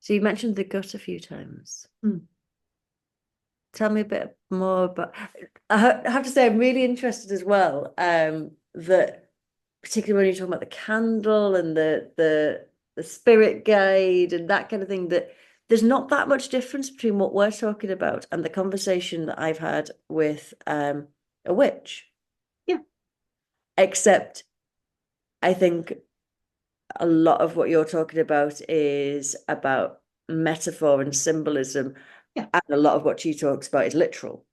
So you mentioned the gut a few times. Mm. Tell me a bit more about. I have to say, I'm really interested as well. That particularly when you're talking about the candle and the spirit guide and that kind of thing, that there's not that much difference between what we're talking about and the conversation that I've had with a witch. Yeah, Except I think a lot of what you're talking about is about metaphor and symbolism, yeah, and a lot of what she talks about is literal.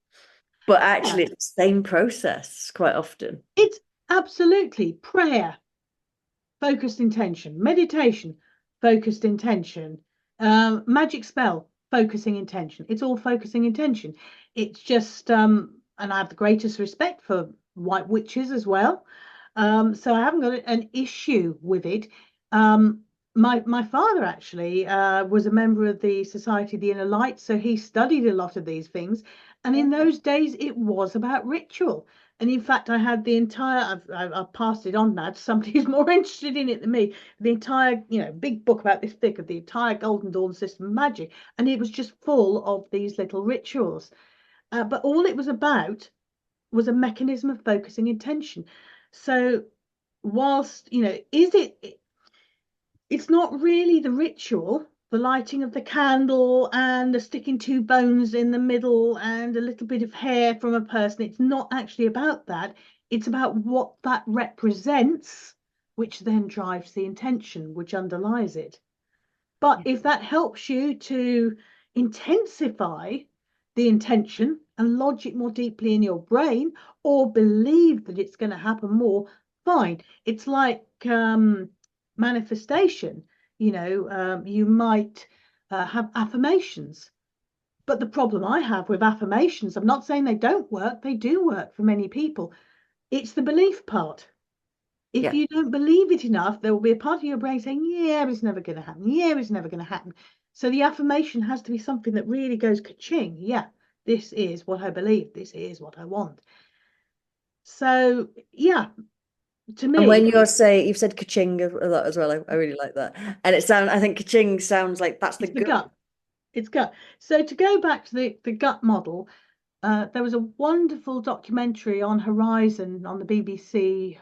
But yeah. actually, it's the same process quite often. It's absolutely prayer, focused intention, meditation, focused intention, magic spell, focusing intention. It's all focusing intention. It's just, and I have the greatest respect for white witches as well. So I haven't got an issue with it. My father actually was a member of the Society of the Inner Light, so he studied a lot of these things. And in those days, it was about ritual. And in fact, I had the entire, I've passed it on now to somebody who's more interested in it than me, the entire, big book about this thick of the entire Golden Dawn system of magic. And it was just full of these little rituals. But all it was about was a mechanism of focusing intention. So whilst, it's not really the ritual, the lighting of the candle and the sticking two bones in the middle and a little bit of hair from a person. It's not actually about that. It's about what that represents, which then drives the intention, which underlies it. But Yeah. if that helps you to intensify the intention and lodge it more deeply in your brain or believe that it's going to happen more, fine. It's like manifestation. You might have affirmations. But the problem I have with affirmations, I'm not saying they don't work, they do work for many people. It's the belief part. If Yeah. you don't believe it enough, there will be a part of your brain saying, yeah, it's never going to happen. Yeah, it's never going to happen. So the affirmation has to be something that really goes ka-ching. Yeah, this is what I believe. This is what I want. So, yeah, to And when me, you're saying, you've said ka-ching a lot as well, I really like that. And I think ka-ching sounds like that's the it's the gut. gut. It's gut. So to go back to the gut model, there was a wonderful documentary on Horizon on the BBC,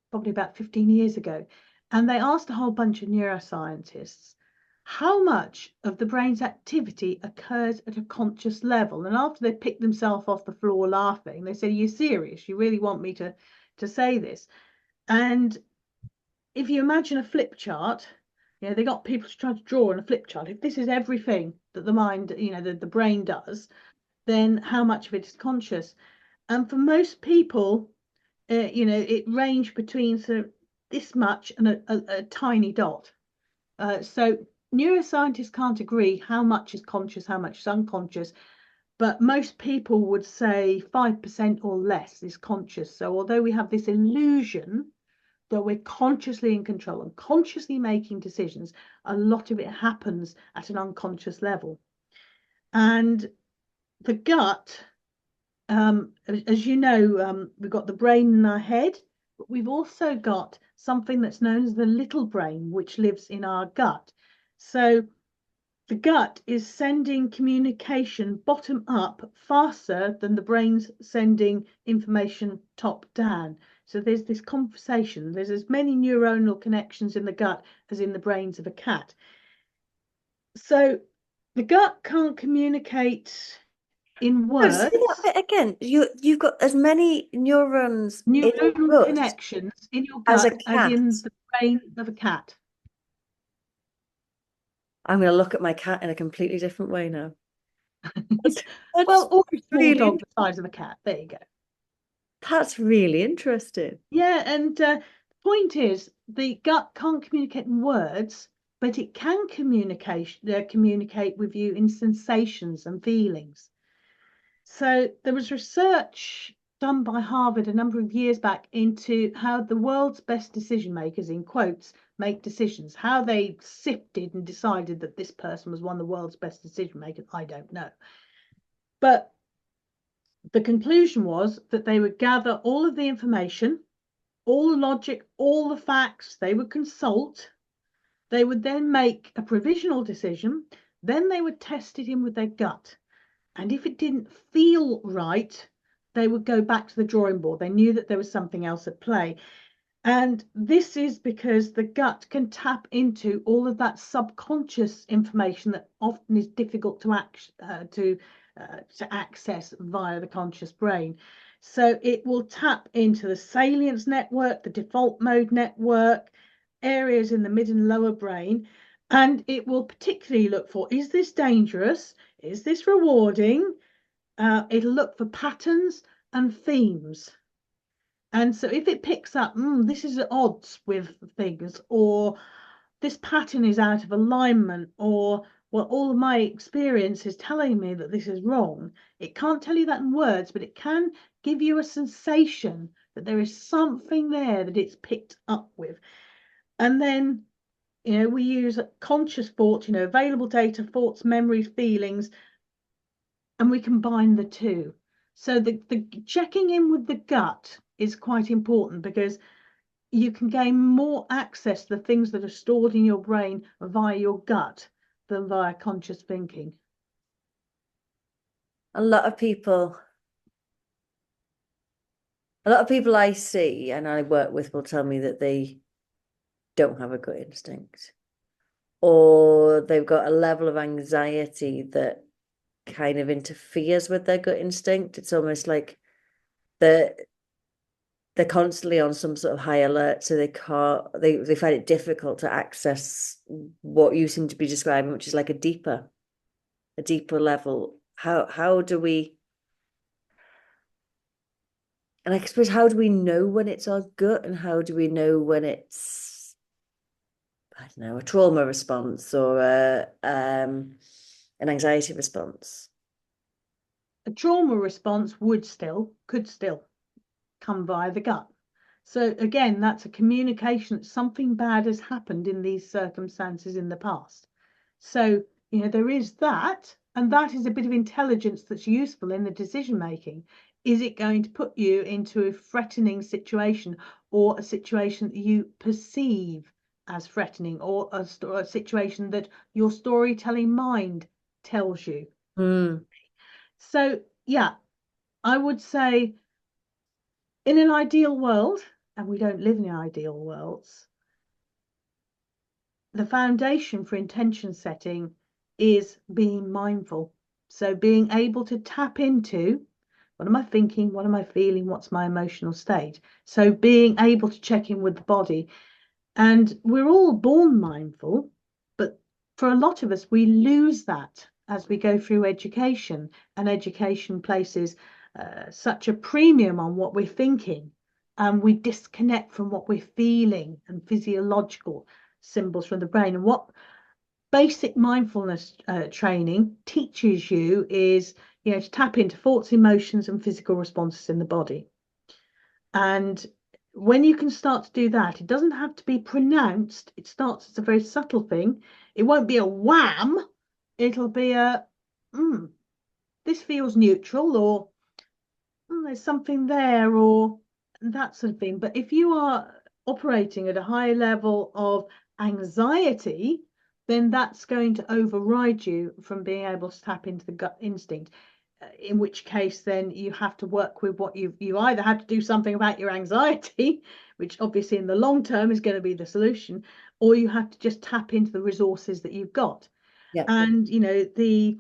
probably about 15 years ago. And they asked a whole bunch of neuroscientists how much of the brain's activity occurs at a conscious level. And after they picked themselves off the floor laughing, they said, are you serious? You really want me to say this? And if you imagine a flip chart, they got people to try to draw on a flip chart. If this is everything that the mind, the brain does, then how much of it is conscious? And for most people, it ranged between sort of this much and a tiny dot. So neuroscientists can't agree how much is conscious, how much is unconscious, but most people would say 5% or less is conscious. So although we have this illusion that we're consciously in control and consciously making decisions, a lot of it happens at an unconscious level. And the gut, as you know, we've got the brain in our head, but we've also got something that's known as the little brain, which lives in our gut. So the gut is sending communication bottom up faster than the brain's sending information top down. So there's this conversation. There's as many neuronal connections in the gut as in the brains of a cat. So the gut can't communicate in No, say that words. bit again. You've got as many neurons in your Neuronal gut connections in your as a gut as cat. in the brain of a cat. I'm going to look at my cat in a completely different way now. That's Well, or a small really dog the size of a cat. There you go. that's really interesting. Yeah, and the point is, the gut can't communicate in words, but it can communicate with you in sensations and feelings. So there was research done by Harvard a number of years back into how the world's best decision makers, in quotes, make decisions. How they sifted and decided that this person was one of the world's best decision makers, I don't know. But the conclusion was that they would gather all of the information, all the logic, all the facts, they would consult, They would then make a provisional decision. Then they would test it in with their gut. And if it didn't feel right, they would go back to the drawing board. They knew that there was something else at play. And this is because the gut can tap into all of that subconscious information that often is difficult to access via the conscious brain. So it will tap into the salience network, the default mode network, areas in the mid and lower brain, and it will particularly look for, is this dangerous? Is this rewarding? It'll look for patterns and themes. And so if it picks up, this is at odds with things, or this pattern is out of alignment, or well, all of my experience is telling me that this is wrong. It can't tell you that in words, but it can give you a sensation that there is something there that it's picked up with. And then, we use conscious thought, available data, thoughts, memories, feelings, and we combine the two. So the checking in with the gut is quite important because you can gain more access to the things that are stored in your brain via your gut than via conscious thinking. A lot of people I see and I work with will tell me that they don't have a gut instinct, or they've got a level of anxiety that kind of interferes with their gut instinct. It's almost like they're constantly on some sort of high alert, so they find it difficult to access what you seem to be describing, which is like a deeper level. How do we, and I suppose, how do we know when it's our gut, and how do we know when it's, I don't know, a trauma response or an anxiety response? A trauma response could still come via the gut. So again, that's a communication. Something bad has happened in these circumstances in the past. So, there is that, and that is a bit of intelligence that's useful in the decision making. Is it going to put you into a threatening situation, or a situation that you perceive as threatening, or a situation that your storytelling mind tells you? So, yeah, I would say in an ideal world, and we don't live in ideal worlds, the foundation for intention setting is being mindful. So being able to tap into, what am I thinking? What am I feeling? What's my emotional state? So being able to check in with the body. And we're all born mindful, but for a lot of us, we lose that as we go through education, and education places such a premium on what we're thinking, and we disconnect from what we're feeling and physiological symbols from the brain. And what basic mindfulness training teaches you is, to tap into thoughts, emotions, and physical responses in the body. And when you can start to do that, it doesn't have to be pronounced. It starts as a very subtle thing. It won't be a wham. It'll be a, this feels neutral, or there's something there, or that sort of thing. But if you are operating at a high level of anxiety, then that's going to override you from being able to tap into the gut instinct. In which case, then you have to work with what you either have to do something about your anxiety, which obviously in the long term is going to be the solution, or you have to just tap into the resources that you've got. Yeah. And the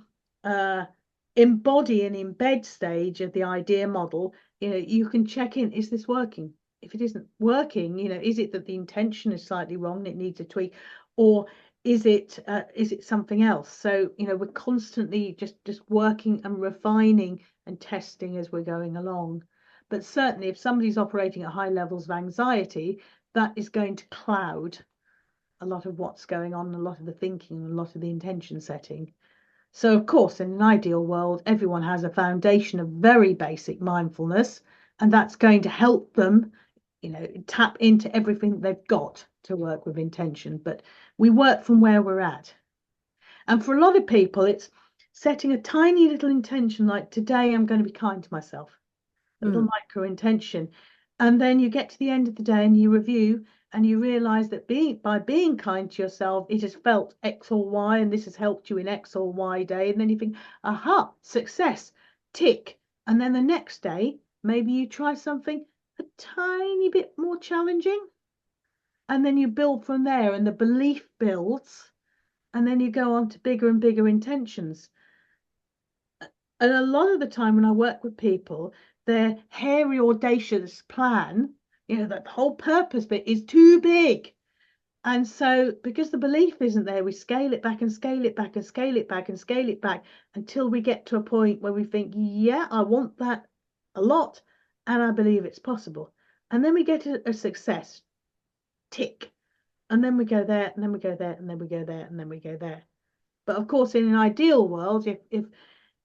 embody and embed stage of the idea model, you can check in, is this working? If it isn't working, is it that the intention is slightly wrong and it needs a tweak, or is it something else? So we're constantly just working and refining and testing as we're going along. But certainly if somebody's operating at high levels of anxiety, that is going to cloud a lot of what's going on, a lot of the thinking, a lot of the intention setting. So of course, in an ideal world, everyone has a foundation of very basic mindfulness, and that's going to help them, tap into everything they've got to work with intention. But we work from where we're at. And for a lot of people, it's setting a tiny little intention, like today I'm going to be kind to myself, a little micro intention. And then you get to the end of the day and you review, and you realize that by being kind to yourself, it has felt X or Y, and this has helped you in X or Y day. And then you think, aha, success, tick. And then the next day, maybe you try something a tiny bit more challenging. And then you build from there, and the belief builds. And then you go on to bigger and bigger intentions. And a lot of the time when I work with people, their hairy, audacious plan, that the whole purpose bit is too big. And so because the belief isn't there, we scale it back and scale it back and scale it back and scale it back until we get to a point where we think, yeah, I want that a lot and I believe it's possible. And then we get a success, tick. And then we go there, and then we go there, and then we go there, and then we go there. But of course, in an ideal world,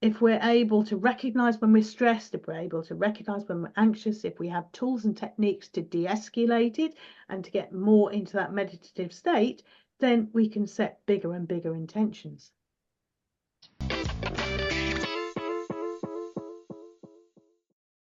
if we're able to recognize when we're stressed, if we're able to recognize when we're anxious, if we have tools and techniques to de-escalate it and to get more into that meditative state, then we can set bigger and bigger intentions.